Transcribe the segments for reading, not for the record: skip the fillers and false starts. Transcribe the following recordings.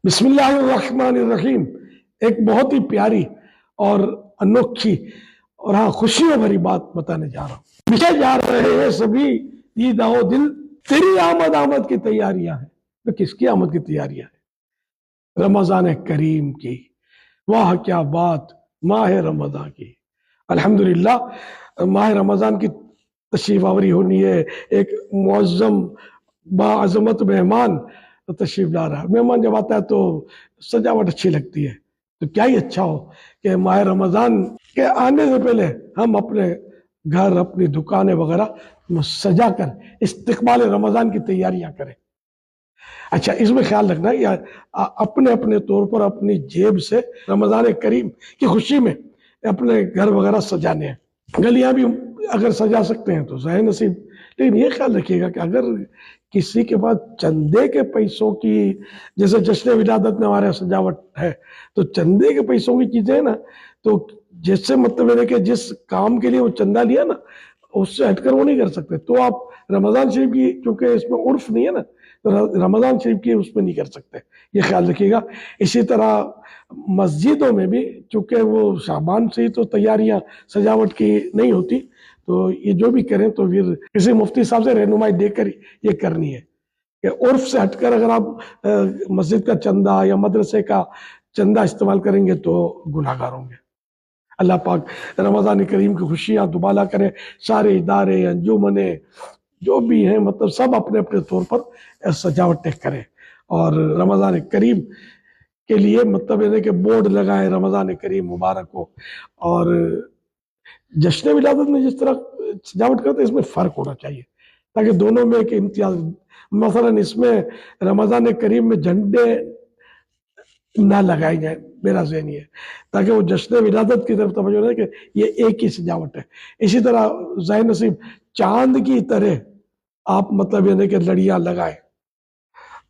بسم اللہ الرحمن الرحیم، ایک بہت ہی پیاری اور انوکھی اور خوشیوں بھری بات بتانے جا رہا ہوں۔ پیچھے جا رہے ہیں سبھی عید آؤ دل، تیری آمد کی تیاریاں ہیں۔ تو کس کی آمد کی تیاریاں ہیں؟ رمضان کریم کی۔ واہ کیا بات، ماہ رمضان کی۔ الحمدللہ ماہ رمضان کی تشریف آوری ہونی ہے۔ ایک معظم باعظمت مہمان تشریف لا رہا ہے۔ مہمان جب آتا ہے تو سجاوٹ اچھی لگتی ہے، تو کیا ہی اچھا ہو کہ ماہ رمضان کے آنے سے پہلے ہم اپنے گھر، اپنی دکانیں وغیرہ سجا کر استقبال رمضان کی تیاریاں کریں۔ اچھا، اس میں خیال رکھنا یا اپنے اپنے طور پر اپنی جیب سے رمضان کریم کی خوشی میں اپنے گھر وغیرہ سجانے ہیں۔ گلیاں بھی اگر سجا سکتے ہیں تو ظاہر نصیب، لیکن یہ خیال رکھیے گا کہ اگر کسی کے پاس چندے کے پیسوں کی، جیسے جشن ولادت میں ہمارے سجاوٹ ہے، تو چندے کے پیسوں کی چیزیں ہیں نا، تو جیسے مطلب ہے کہ جس کام کے لیے وہ چندہ لیا نا، اس سے ہٹ کر وہ نہیں کر سکتے۔ تو آپ رمضان شریف کی، چونکہ اس میں عرف نہیں ہے نا، تو رمضان شریف کی اس میں نہیں کر سکتے، یہ خیال رکھیے گا۔ اسی طرح مسجدوں میں بھی، چونکہ وہ شعبان سے ہی تو تیاریاں سجاوٹ کی نہیں ہوتی، تو یہ جو بھی کریں تو پھر کسی مفتی صاحب سے رہنمائی دے کر یہ کرنی ہے کہ عرف سے ہٹ کر اگر آپ مسجد کا چندہ یا مدرسے کا چندہ استعمال کریں گے تو گناہ گار ہوں گے۔ اللہ پاک رمضان کریم کی خوشیاں دوبالا کرے۔ سارے ادارے، انجمنیں جو بھی ہیں، مطلب سب اپنے اپنے طور پر سجاوٹیں کریں، اور رمضان کریم کے لیے مطلب ہے کہ بورڈ لگائے رمضان کریم مبارک ہو۔ اور جشن ولادت میں جس طرح سجاوٹ کرتے ہیں، اس میں فرق ہونا چاہیے تاکہ دونوں میں ایک امتیاز، مثلا اس میں رمضان کریم میں جھنڈے نہ لگائے جائیں، میرا ذہن یہ ہے، تاکہ وہ جشن ولادت کی طرف توجہ رہے کہ یہ ایک ہی سجاوٹ ہے۔ اسی طرح ظاہر نصیب چاند کی طرح آپ مطلب یہ کہ لڑیاں لگائیں،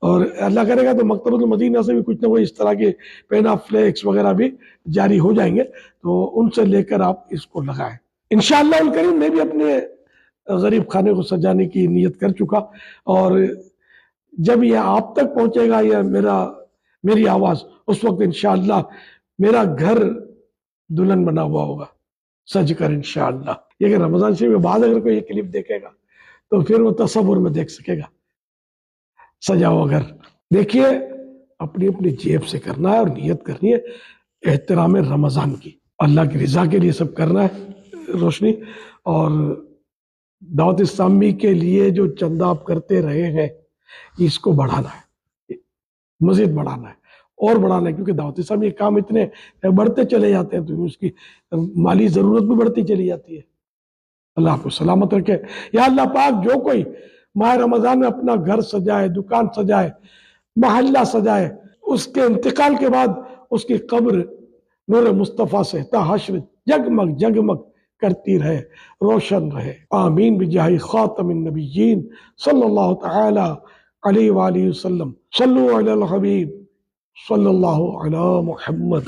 اور اللہ کرے گا تو مکتبۃ المدینہ سے بھی کچھ نہ کوئی اس طرح کے پینا فلیکس وغیرہ بھی جاری ہو جائیں گے، تو ان سے لے کر آپ اس کو لگائیں۔ انشاءاللہ الکریم میں بھی اپنے غریب خانے کو سجانے کی نیت کر چکا، اور جب یہ آپ تک پہنچے گا یا میری آواز، اس وقت انشاءاللہ میرا گھر دلہن بنا ہوا ہوگا سج کر انشاءاللہ۔ یہ کہ رمضان شریف کے بعد اگر کوئی یہ کلپ دیکھے گا تو پھر وہ تصور میں دیکھ سکے گا سجا ہوا گھر۔ دیکھیے، اپنی اپنی جیب سے کرنا ہے اور نیت کرنی ہے احترام رمضان کی، اللہ کی رضا کے لیے سب کرنا ہے روشنی۔ اور دعوت اسلامی کے لیے جو چندہ آپ کرتے رہے ہیں، اس کو بڑھانا ہے، مزید بڑھانا ہے اور بڑھانا ہے، کیونکہ دعوت اسلامی کے کام اتنے بڑھتے چلے جاتے ہیں تو اس کی مالی ضرورت بھی بڑھتی چلی جاتی ہے۔ اللہ آپ کو سلامت رکھے۔ یا اللہ پاک، جو کوئی ماہ رمضان میں اپنا گھر سجائے، دکان سجائے، محلہ سجائے، اس کے انتقال کے بعد اس کی قبر نور مصطفیٰ سے تا حشر جگمگ جگمگ کرتی رہے، روشن رہے۔ آمین بجاہ خاتم النبیین صلی اللہ تعالی علیہ وآلہ وسلم۔ صلو علی الحبیب صلی اللہ علی محمد۔